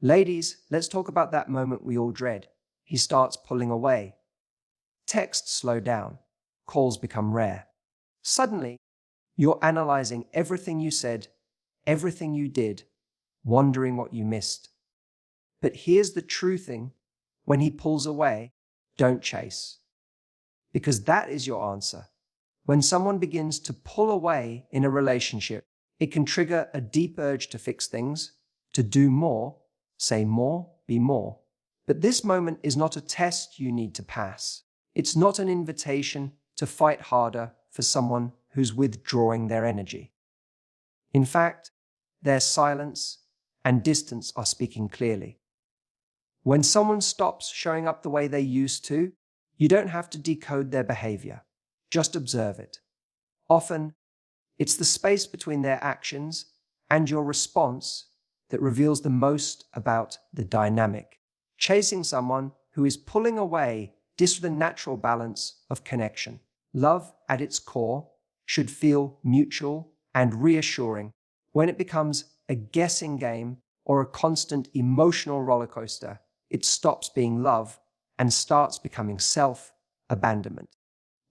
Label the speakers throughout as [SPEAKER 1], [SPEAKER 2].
[SPEAKER 1] Ladies, let's talk about that moment we all dread. He starts pulling away. Texts slow down. Calls become rare. Suddenly, you're analyzing everything you said, everything you did, wondering what you missed. But here's the true thing. When he pulls away, don't chase. Because that is your answer. When someone begins to pull away in a relationship, it can trigger a deep urge to fix things, to do more, say more, be more. But this moment is not a test you need to pass. It's not an invitation to fight harder for someone who's withdrawing their energy. In fact, their silence and distance are speaking clearly. When someone stops showing up the way they used to, you don't have to decode their behavior. Just observe it. Often, it's the space between their actions and your response that reveals the most about the dynamic. Chasing someone who is pulling away disrupts the natural balance of connection. Love, at its core, should feel mutual and reassuring. When it becomes a guessing game or a constant emotional roller coaster, it stops being love and starts becoming self-abandonment.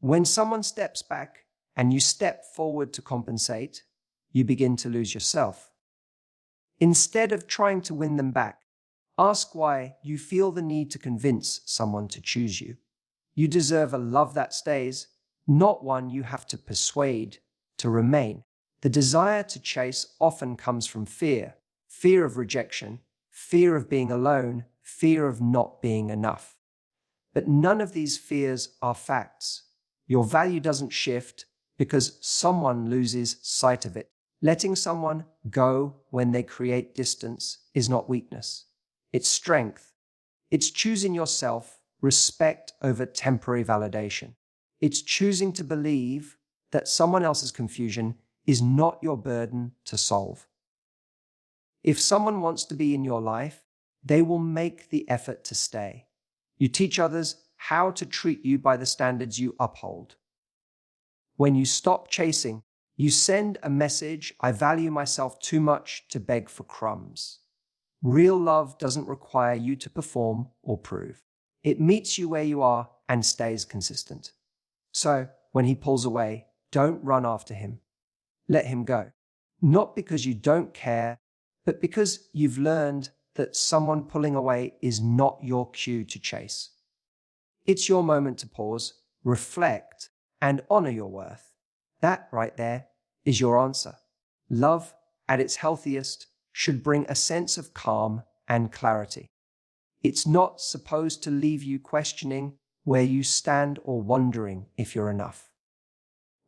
[SPEAKER 1] When someone steps back and you step forward to compensate, you begin to lose yourself. Instead of trying to win them back, ask why you feel the need to convince someone to choose you. You deserve a love that stays, not one you have to persuade to remain. The desire to chase often comes from fear of rejection, fear of being alone, fear of not being enough. But none of these fears are facts. Your value doesn't shift because someone loses sight of it. Letting someone go when they create distance is not weakness. It's strength. It's choosing yourself, respect over temporary validation. It's choosing to believe that someone else's confusion is not your burden to solve. If someone wants to be in your life, they will make the effort to stay. You teach others how to treat you by the standards you uphold. When you stop chasing, you send a message, I value myself too much to beg for crumbs. Real love doesn't require you to perform or prove. It meets you where you are and stays consistent. So, when he pulls away, don't run after him. Let him go. Not because you don't care, but because you've learned that someone pulling away is not your cue to chase. It's your moment to pause, reflect, and honor your worth. That right there is your answer. Love, at its healthiest, should bring a sense of calm and clarity. It's not supposed to leave you questioning where you stand or wondering if you're enough.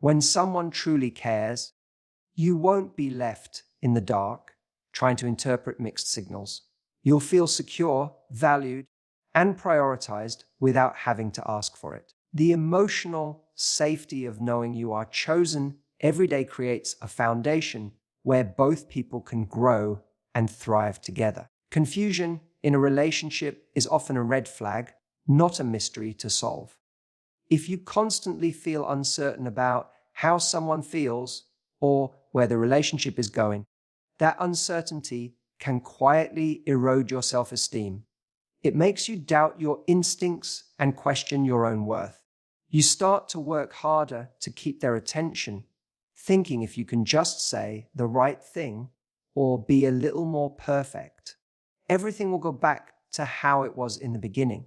[SPEAKER 1] When someone truly cares, you won't be left in the dark trying to interpret mixed signals. You'll feel secure, valued, and prioritized without having to ask for it. The emotional safety of knowing you are chosen every day creates a foundation where both people can grow and thrive together. Confusion in a relationship is often a red flag, not a mystery to solve. If you constantly feel uncertain about how someone feels or where the relationship is going, that uncertainty can quietly erode your self-esteem. It makes you doubt your instincts and question your own worth. You start to work harder to keep their attention, thinking if you can just say the right thing or be a little more perfect, everything will go back to how it was in the beginning.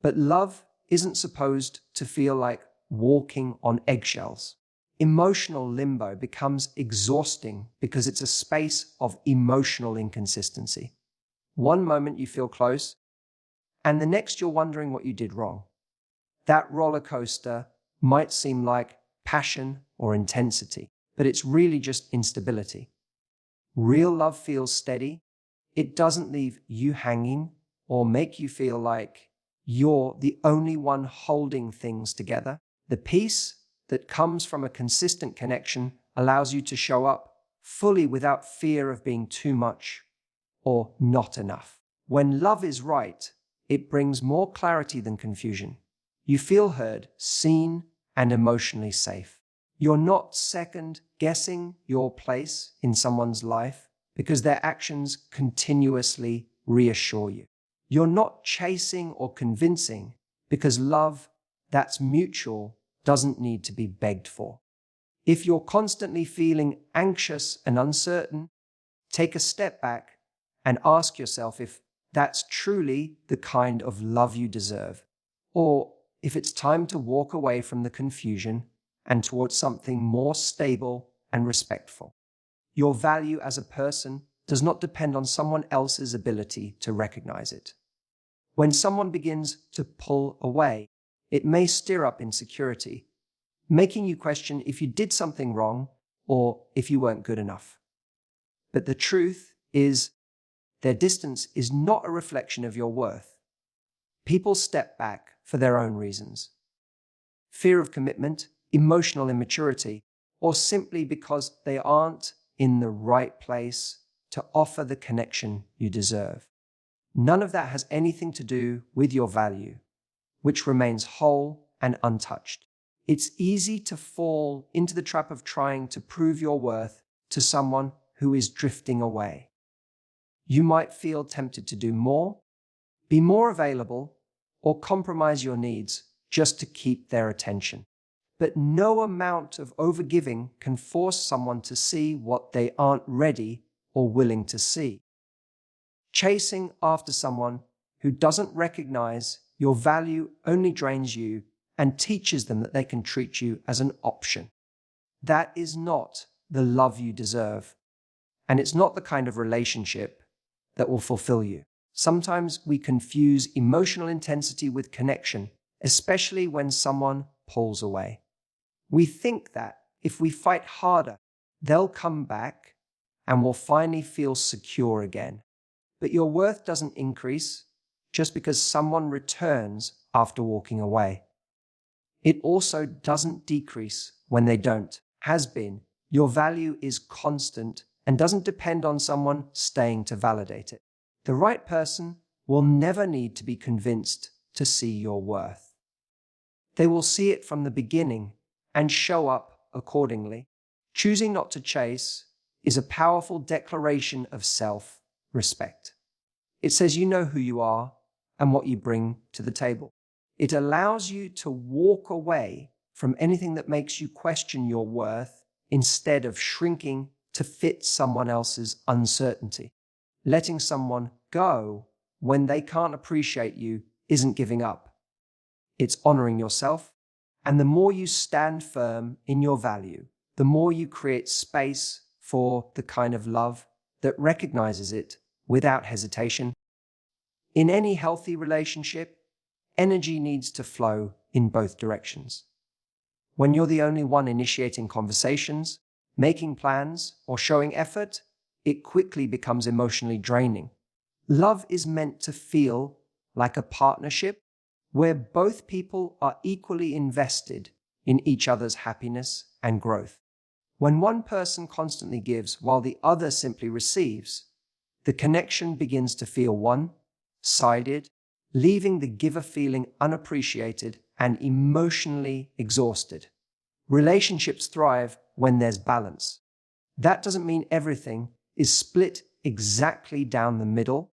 [SPEAKER 1] But love isn't supposed to feel like walking on eggshells. Emotional limbo becomes exhausting because it's a space of emotional inconsistency. One moment you feel close, and the next you're wondering what you did wrong. That roller coaster might seem like passion or intensity, but it's really just instability. Real love feels steady. It doesn't leave you hanging or make you feel like you're the only one holding things together. The peace that comes from a consistent connection allows you to show up fully without fear of being too much or not enough. When love is right, it brings more clarity than confusion. You feel heard, seen, and emotionally safe. You're not second guessing your place in someone's life because their actions continuously reassure you. You're not chasing or convincing, because love that's mutual doesn't need to be begged for. If you're constantly feeling anxious and uncertain, take a step back and ask yourself if that's truly the kind of love you deserve, or if it's time to walk away from the confusion and towards something more stable and respectful. Your value as a person does not depend on someone else's ability to recognize it. When someone begins to pull away, it may stir up insecurity, making you question if you did something wrong or if you weren't good enough. But the truth is, their distance is not a reflection of your worth. People step back for their own reasons. Fear of commitment, emotional immaturity, or simply because they aren't in the right place to offer the connection you deserve. None of that has anything to do with your value, which remains whole and untouched. It's easy to fall into the trap of trying to prove your worth to someone who is drifting away. You might feel tempted to do more, be more available, or compromise your needs just to keep their attention. But no amount of overgiving can force someone to see what they aren't ready or willing to see. Chasing after someone who doesn't recognize your value only drains you and teaches them that they can treat you as an option. That is not the love you deserve, and it's not the kind of relationship that will fulfill you. Sometimes we confuse emotional intensity with connection, especially when someone pulls away. We think that if we fight harder, they'll come back and we'll finally feel secure again. But your worth doesn't increase just because someone returns after walking away. It also doesn't decrease when they don't. Has been. Your value is constant and doesn't depend on someone staying to validate it. The right person will never need to be convinced to see your worth. They will see it from the beginning and show up accordingly. Choosing not to chase is a powerful declaration of self-respect. It says you know who you are and what you bring to the table. It allows you to walk away from anything that makes you question your worth instead of shrinking to fit someone else's uncertainty. Letting someone go when they can't appreciate you isn't giving up. It's honoring yourself. And the more you stand firm in your value, the more you create space for the kind of love that recognizes it without hesitation. In any healthy relationship, energy needs to flow in both directions. When you're the only one initiating conversations, making plans, or showing effort, it quickly becomes emotionally draining. Love is meant to feel like a partnership where both people are equally invested in each other's happiness and growth. When one person constantly gives while the other simply receives, the connection begins to feel one-sided, leaving the giver feeling unappreciated and emotionally exhausted. Relationships thrive when there's balance. That doesn't mean everything is split exactly down the middle,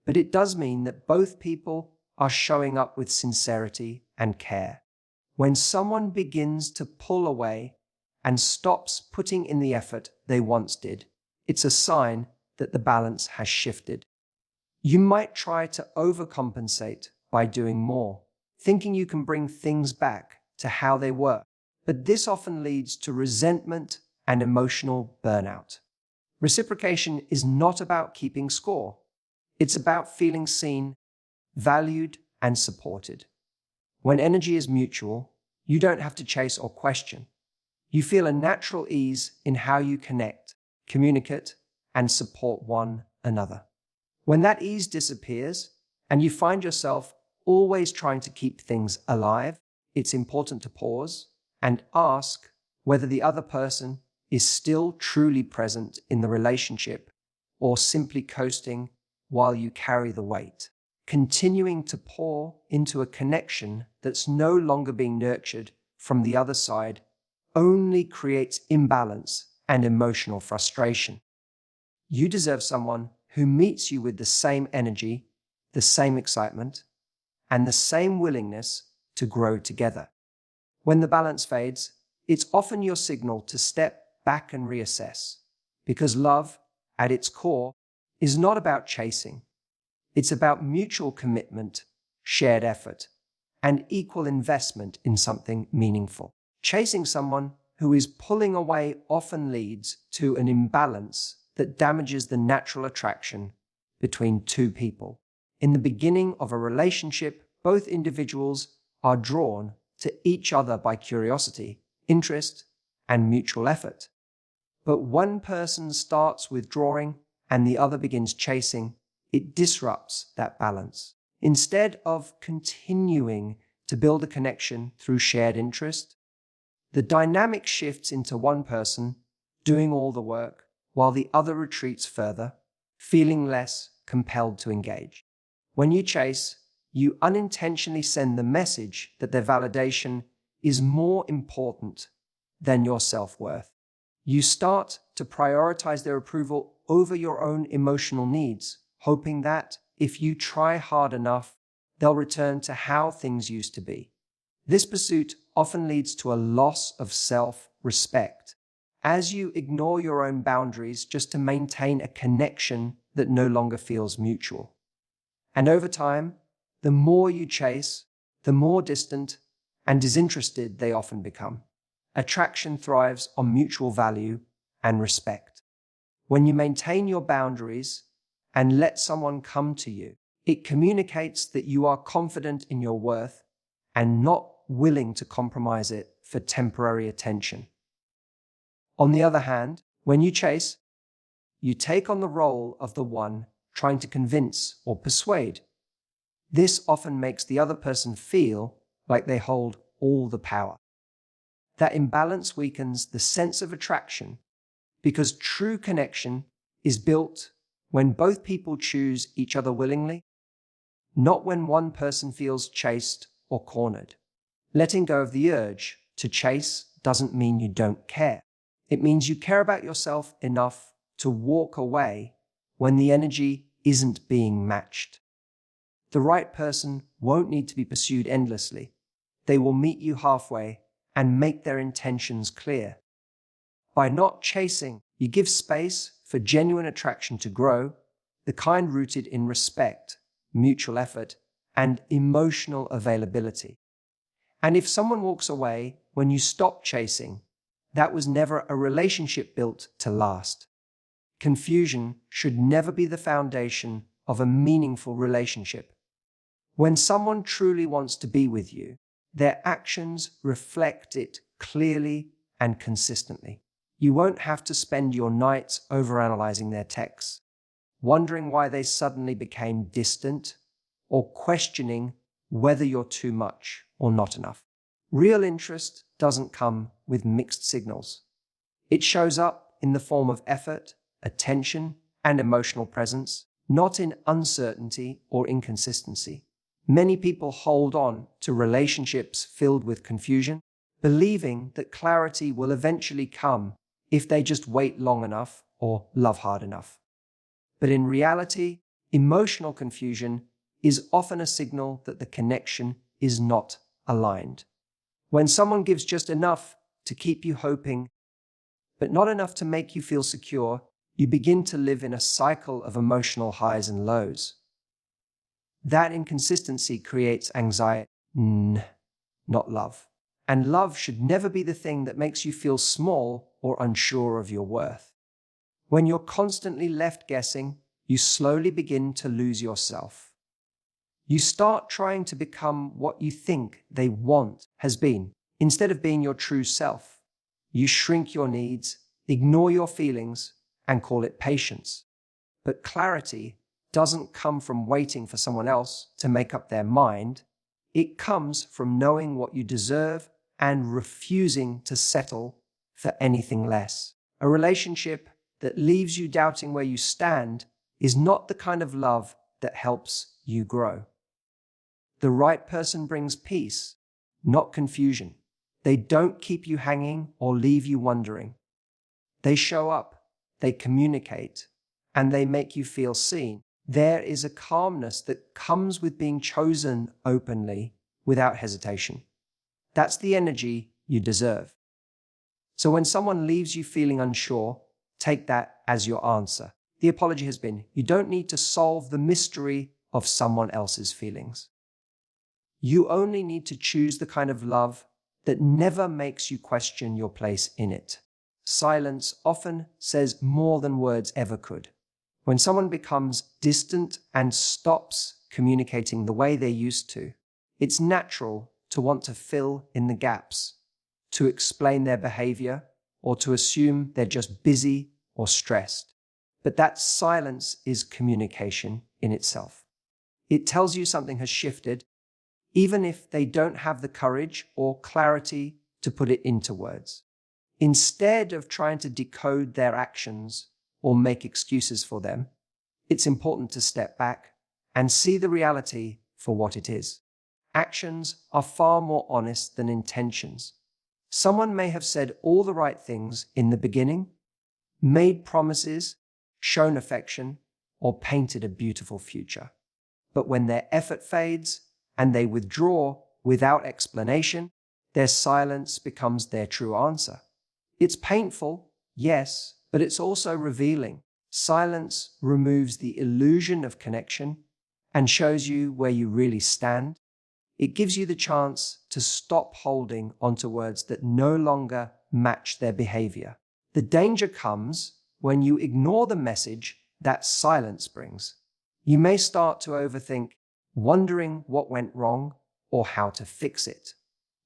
[SPEAKER 1] but it does mean that both people are showing up with sincerity and care. When someone begins to pull away and stops putting in the effort they once did, it's a sign that the balance has shifted. You might try to overcompensate by doing more, thinking you can bring things back to how they were. But this often leads to resentment and emotional burnout. Reciprocation is not about keeping score. It's about feeling seen, valued, and supported. When energy is mutual, you don't have to chase or question. You feel a natural ease in how you connect, communicate, and support one another. When that ease disappears and you find yourself always trying to keep things alive, it's important to pause and ask whether the other person is still truly present in the relationship or simply coasting while you carry the weight. Continuing to pour into a connection that's no longer being nurtured from the other side only creates imbalance and emotional frustration. You deserve someone who meets you with the same energy, the same excitement, and the same willingness to grow together. When the balance fades, it's often your signal to step back and reassess, because love, at its core, is not about chasing. It's about mutual commitment, shared effort, and equal investment in something meaningful. Chasing someone who is pulling away often leads to an imbalance that damages the natural attraction between two people. In the beginning of a relationship, both individuals are drawn to each other by curiosity, interest, and mutual effort. But one person starts withdrawing and the other begins chasing. It disrupts that balance. Instead of continuing to build a connection through shared interest, the dynamic shifts into one person doing all the work while the other retreats further, feeling less compelled to engage. When you chase, you unintentionally send the message that their validation is more important than your self-worth. You start to prioritize their approval over your own emotional needs, hoping that if you try hard enough, they'll return to how things used to be. This pursuit often leads to a loss of self-respect, as you ignore your own boundaries just to maintain a connection that no longer feels mutual. And over time, the more you chase, the more distant and disinterested they often become. Attraction thrives on mutual value and respect. When you maintain your boundaries and let someone come to you, it communicates that you are confident in your worth and not willing to compromise it for temporary attention. On the other hand, when you chase, you take on the role of the one trying to convince or persuade. This often makes the other person feel like they hold all the power. That imbalance weakens the sense of attraction because true connection is built when both people choose each other willingly, not when one person feels chased or cornered. Letting go of the urge to chase doesn't mean you don't care. It means you care about yourself enough to walk away when the energy isn't being matched. The right person won't need to be pursued endlessly. They will meet you halfway and make their intentions clear. By not chasing, you give space for genuine attraction to grow, the kind rooted in respect, mutual effort, and emotional availability. And if someone walks away when you stop chasing, that was never a relationship built to last. Confusion should never be the foundation of a meaningful relationship. When someone truly wants to be with you, their actions reflect it clearly and consistently. You won't have to spend your nights overanalyzing their texts, wondering why they suddenly became distant, or questioning whether you're too much or not enough. Real interest doesn't come with mixed signals. It shows up in the form of effort, attention, and emotional presence, not in uncertainty or inconsistency. Many people hold on to relationships filled with confusion, believing that clarity will eventually come if they just wait long enough or love hard enough. But in reality, emotional confusion is often a signal that the connection is not aligned. When someone gives just enough to keep you hoping, but not enough to make you feel secure, you begin to live in a cycle of emotional highs and lows. That inconsistency creates anxiety, not love. And love should never be the thing that makes you feel small or unsure of your worth. When you're constantly left guessing, you slowly begin to lose yourself. You start trying to become what you think they want has been, instead of being your true self. You shrink your needs, ignore your feelings, and call it patience. But clarity doesn't come from waiting for someone else to make up their mind. It comes from knowing what you deserve and refusing to settle for anything less. A relationship that leaves you doubting where you stand is not the kind of love that helps you grow. The right person brings peace, not confusion. They don't keep you hanging or leave you wondering. They show up, they communicate, and they make you feel seen. There is a calmness that comes with being chosen openly without hesitation. That's the energy you deserve. So when someone leaves you feeling unsure, take that as your answer. The apology has been, you don't need to solve the mystery of someone else's feelings. You only need to choose the kind of love that never makes you question your place in it. Silence often says more than words ever could. When someone becomes distant and stops communicating the way they used to, it's natural to want to fill in the gaps, to explain their behavior, or to assume they're just busy or stressed. But that silence is communication in itself. It tells you something has shifted, even if they don't have the courage or clarity to put it into words. Instead of trying to decode their actions or make excuses for them, it's important to step back and see the reality for what it is. Actions are far more honest than intentions. Someone may have said all the right things in the beginning, made promises, shown affection, or painted a beautiful future. But when their effort fades and they withdraw without explanation, their silence becomes their true answer. It's painful, yes, but it's also revealing. Silence removes the illusion of connection and shows you where you really stand. It gives you the chance to stop holding onto words that no longer match their behavior. The danger comes when you ignore the message that silence brings. You may start to overthink, wondering what went wrong or how to fix it.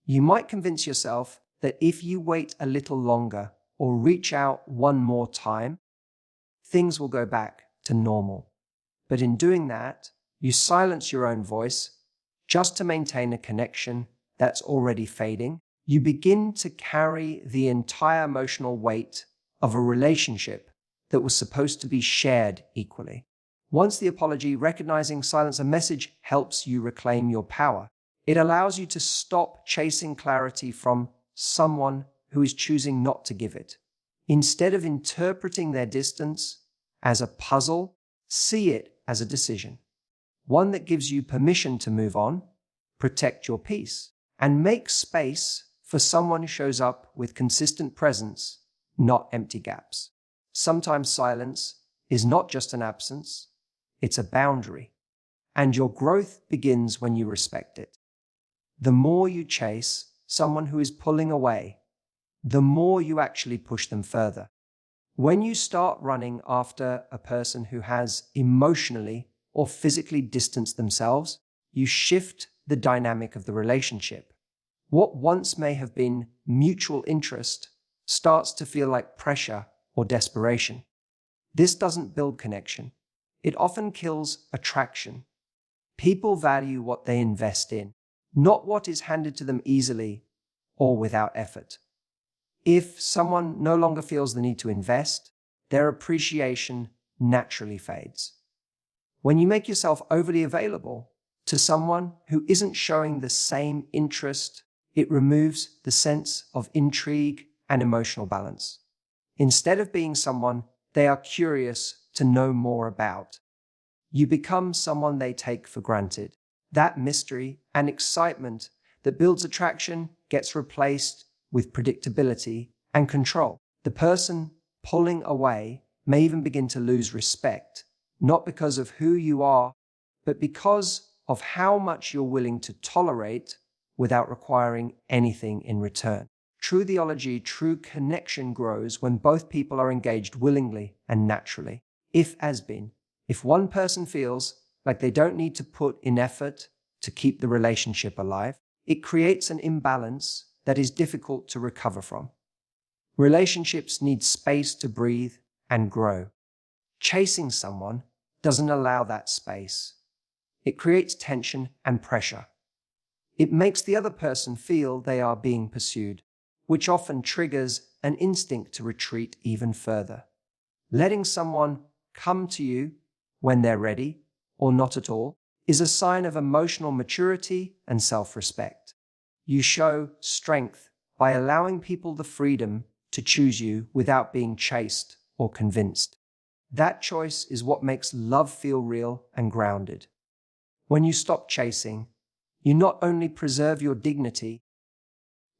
[SPEAKER 1] You might convince yourself that if you wait a little longer or reach out one more time, things will go back to normal. But in doing that, you silence your own voice just to maintain a connection that's already fading. You begin to carry the entire emotional weight of a relationship that was supposed to be shared equally. Once the apology, recognizing silence, a message helps you reclaim your power. It allows you to stop chasing clarity from someone who is choosing not to give it. Instead of interpreting their distance as a puzzle, see it as a decision. One that gives you permission to move on, protect your peace, and make space for someone who shows up with consistent presence, not empty gaps. Sometimes silence is not just an absence, it's a boundary, and your growth begins when you respect it. The more you chase someone who is pulling away, the more you actually push them further. When you start running after a person who has emotionally or physically distanced themselves, you shift the dynamic of the relationship. What once may have been mutual interest starts to feel like pressure or desperation. This doesn't build connection. It often kills attraction. People value what they invest in, not what is handed to them easily or without effort. If someone no longer feels the need to invest, their appreciation naturally fades. When you make yourself overly available to someone who isn't showing the same interest, it removes the sense of intrigue and emotional balance. Instead of being someone they are curious to know more about, you become someone they take for granted. That mystery and excitement that builds attraction gets replaced with predictability and control. The person pulling away may even begin to lose respect, not because of who you are, but because of how much you're willing to tolerate without requiring anything in return. True theology, true connection grows when both people are engaged willingly and naturally. If one person feels like they don't need to put in effort to keep the relationship alive, it creates an imbalance that is difficult to recover from. Relationships need space to breathe and grow. Chasing someone doesn't allow that space. It creates tension and pressure. It makes the other person feel they are being pursued, which often triggers an instinct to retreat even further. Letting someone come to you when they're ready, or not at all, is a sign of emotional maturity and self-respect. You show strength by allowing people the freedom to choose you without being chased or convinced. That choice is what makes love feel real and grounded. When you stop chasing, you not only preserve your dignity,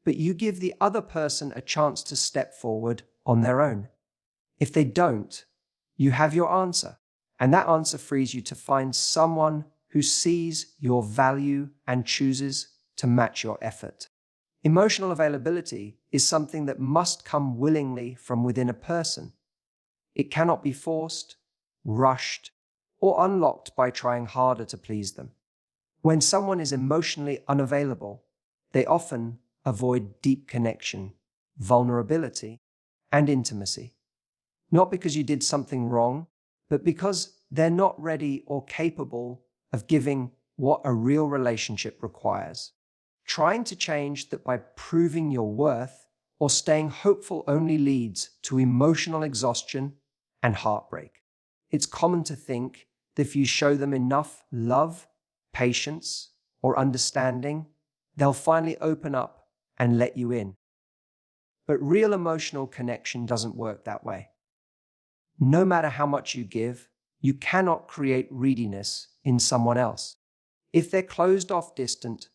[SPEAKER 1] but you give the other person a chance to step forward on their own. If they don't, you have your answer, and that answer frees you to find someone who sees your value and chooses to match your effort. Emotional availability is something that must come willingly from within a person. It cannot be forced, rushed, or unlocked by trying harder to please them. When someone is emotionally unavailable, they often avoid deep connection, vulnerability, and intimacy. Not because you did something wrong, but because they're not ready or capable of giving what a real relationship requires. Trying to change that by proving your worth or staying hopeful only leads to emotional exhaustion and heartbreak. It's common to think that if you show them enough love, patience, or understanding, they'll finally open up and let you in. But real emotional connection doesn't work that way. No matter how much you give, you cannot create readiness in someone else. If they're closed off, distant,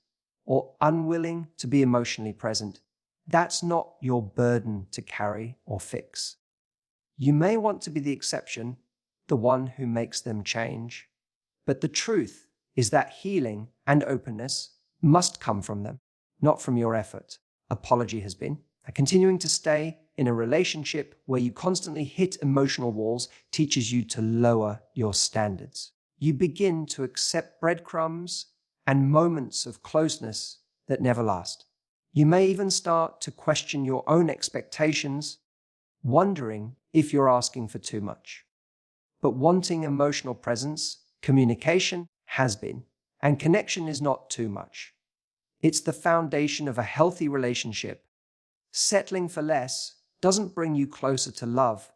[SPEAKER 1] or unwilling to be emotionally present, that's not your burden to carry or fix. You may want to be the exception, the one who makes them change, but the truth is that healing and openness must come from them, not from your effort. Apology has been. Continuing to stay in a relationship where you constantly hit emotional walls teaches you to lower your standards. You begin to accept breadcrumbs and moments of closeness that never last. You may even start to question your own expectations, wondering if you're asking for too much. But wanting emotional presence, communication has been, and connection is not too much. It's the foundation of a healthy relationship. Settling for less doesn't bring you closer to love.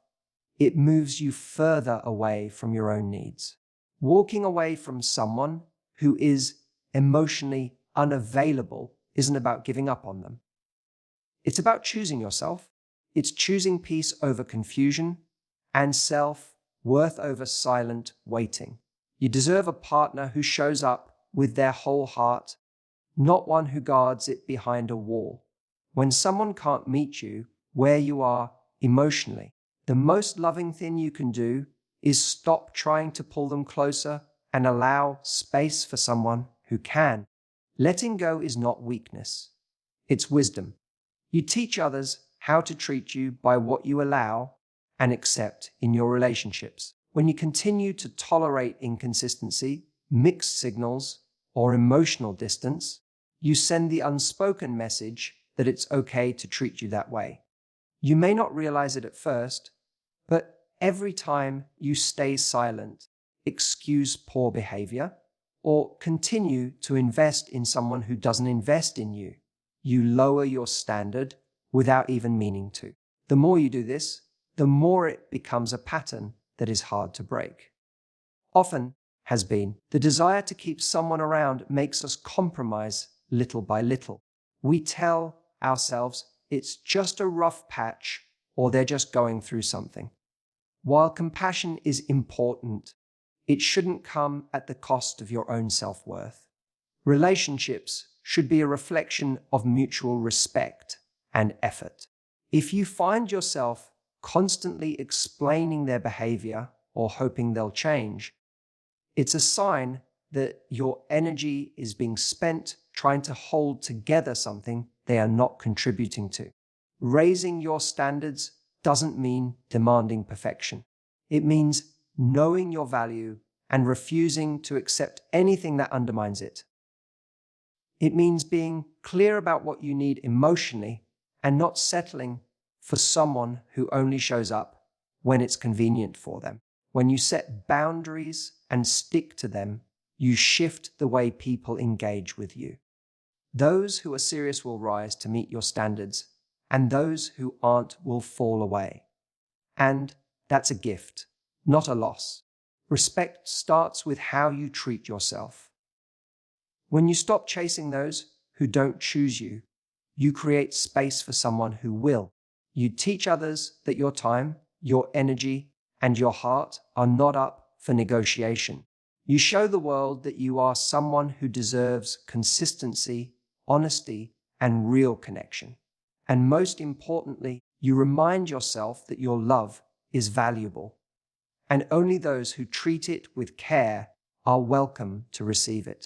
[SPEAKER 1] It moves you further away from your own needs. Walking away from someone who is emotionally unavailable isn't about giving up on them. It's about choosing yourself. It's choosing peace over confusion and self-worth over silent waiting. You deserve a partner who shows up with their whole heart, not one who guards it behind a wall. When someone can't meet you where you are emotionally, the most loving thing you can do is stop trying to pull them closer and allow space for someone who can. Letting go is not weakness. It's wisdom. You teach others how to treat you by what you allow and accept in your relationships. When you continue to tolerate inconsistency, mixed signals, or emotional distance, you send the unspoken message that it's okay to treat you that way. You may not realize it at first, but every time you stay silent, excuse poor behavior, or continue to invest in someone who doesn't invest in you, you lower your standard without even meaning to. The more you do this, the more it becomes a pattern that is hard to break. Often has been, the desire to keep someone around makes us compromise little by little. We tell ourselves it's just a rough patch or they're just going through something. While compassion is important, it shouldn't come at the cost of your own self-worth. Relationships should be a reflection of mutual respect and effort. If you find yourself constantly explaining their behavior or hoping they'll change, it's a sign that your energy is being spent trying to hold together something they are not contributing to. Raising your standards doesn't mean demanding perfection. It means knowing your value and refusing to accept anything that undermines it. It means being clear about what you need emotionally and not settling for someone who only shows up when it's convenient for them. When you set boundaries and stick to them, you shift the way people engage with you. Those who are serious will rise to meet your standards, and those who aren't will fall away. And that's a gift, not a loss. Respect starts with how you treat yourself. When you stop chasing those who don't choose you, you create space for someone who will. You teach others that your time, your energy, and your heart are not up for negotiation. You show the world that you are someone who deserves consistency, honesty, and real connection. And most importantly, you remind yourself that your love is valuable, and only those who treat it with care are welcome to receive it.